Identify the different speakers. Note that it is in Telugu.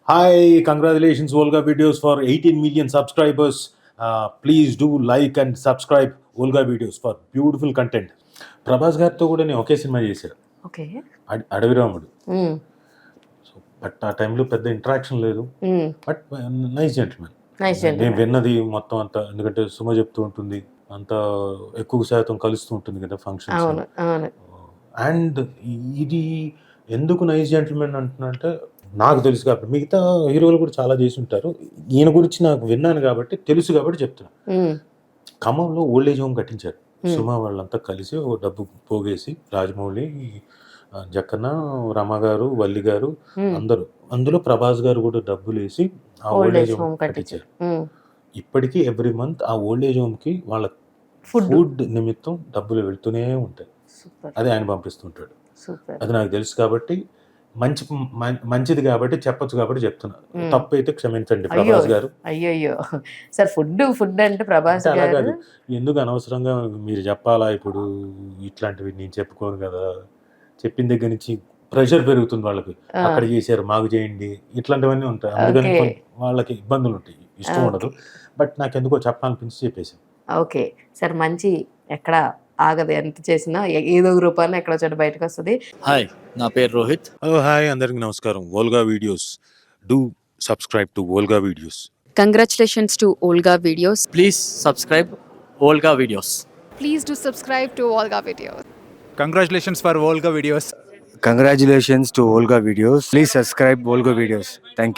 Speaker 1: Hi, congratulations, Volga Videos for 18 million subscribers. Please do like and subscribe Volga Videos for beautiful content. Prabhas గారితో కూడా నేను ఒకే సినిమా చేశాను,
Speaker 2: okay.
Speaker 1: Adavi Ramudu.
Speaker 2: Hmm.
Speaker 1: So but ఆ టైంలో పెద్ద ఇంటరాక్షన్ లేదు,
Speaker 2: hmm.
Speaker 1: But nice gentlemen.
Speaker 2: Nice
Speaker 1: నేను
Speaker 2: జెంటిల్‌మెన్.
Speaker 1: విన్నది మొత్తం అంతా, ఎందుకంటే సుమ చెప్తూ ఉంటుంది, అంత ఎక్కువ శాతం కలుస్తూ ఉంటుంది కదా ఫంక్షన్స్.
Speaker 2: అవును. అవును.
Speaker 1: అండ్ ఇది ఎందుకు నైస్ జెంటిల్మెన్ అంటున్నంటే, నాకు తెలుసు కాబట్టి, మిగతా హీరోలు కూడా చాలా చేసి ఉంటారు, ఈయన గురించి నాకు విన్నాను కాబట్టి తెలుసు కాబట్టి చెప్తున్నా.
Speaker 2: హ్మ్.
Speaker 1: ఖమ్మంలో ఓల్డ్ ఏజ్ హోమ్ కట్టించారు.
Speaker 2: హ్మ్.
Speaker 1: సుమ వాళ్ళంతా కలిసి ఓ డబ్బు పోగేసి, రాజమౌళి, జక్కన్న, రమ గారు, వల్లి గారు,
Speaker 2: హ్మ్.
Speaker 1: అందరూ. అందులో ప్రభాస్ గారు కూడా డబ్బులేసి ఆ
Speaker 2: ఓల్డ్ ఏజ్ హోమ్
Speaker 1: కట్టించారు.
Speaker 2: హ్మ్.
Speaker 1: ఇప్పటికీ ఎవ్రీ మంత్ ఆ ఓల్డ్ ఏజ్ హోమ్‌కి వాళ్ళ
Speaker 2: ఫుడ్.
Speaker 1: ఫుడ్ నిమిత్తం డబ్బులు వెళ్తూనే ఉంటాయి.
Speaker 2: సూపర్.
Speaker 1: అది ఆయన పంపిస్తుంటాడు.
Speaker 2: సూపర్.
Speaker 1: అది నాకు తెలుసు కాబట్టి, మంచిది కాబట్టి చెప్పొచ్చు కాబట్టి చెప్తున్నా.
Speaker 2: హ్మ్.
Speaker 1: తప్పైతే క్షమించండి
Speaker 2: అయ్యో!
Speaker 1: ప్రభాస్ గారు.
Speaker 2: అయ్యయ్యో! సార్ ఫుడ్ అంటే ప్రభాస్
Speaker 1: అంటే అలా
Speaker 2: గారు
Speaker 1: కాదు. ఎందుకు అనవసరంగా మీరు చెప్పాలా ఇప్పుడు, ఇట్లాంటివి నేను చెప్పుకోను కదా! చెప్పిన దగ్గర నుంచి ప్రెషర్ పెరుగుతుంది వాళ్ళకి.
Speaker 2: ఆ!
Speaker 1: అక్కడ చేశారు మాకు చేయండి, ఇట్లాంటివన్నీ ఉంటాయి. అందుకని
Speaker 2: ఓకే.
Speaker 1: వాళ్ళకి ఇబ్బందులుంటాయి. ఇష్టం
Speaker 2: ఓకే.
Speaker 1: ఉండదు. బట్ నాకెందుకో చెప్పాలనిపించి చెప్పేసాను.
Speaker 2: ఓకే. సార్ మంచి ఎక్కడ ఆగదు. ఎంత చేసినా ఏదో ఒక రూపాన ఎక్కడో చోట బయటకొస్తది.
Speaker 3: హాయ్, నా పేరు రోహిత్.
Speaker 1: హలో, హాయ్, అందరికి నమస్కారం. Volga videos, do subscribe to Volga videos.
Speaker 4: Congratulations to Olga Videos.
Speaker 3: Please subscribe Olga videos.
Speaker 5: Please do subscribe to Volga Videos.
Speaker 6: Congratulations for Volga Videos.
Speaker 7: Congratulations to Volga Videos. Please subscribe Volga Videos. Thank you.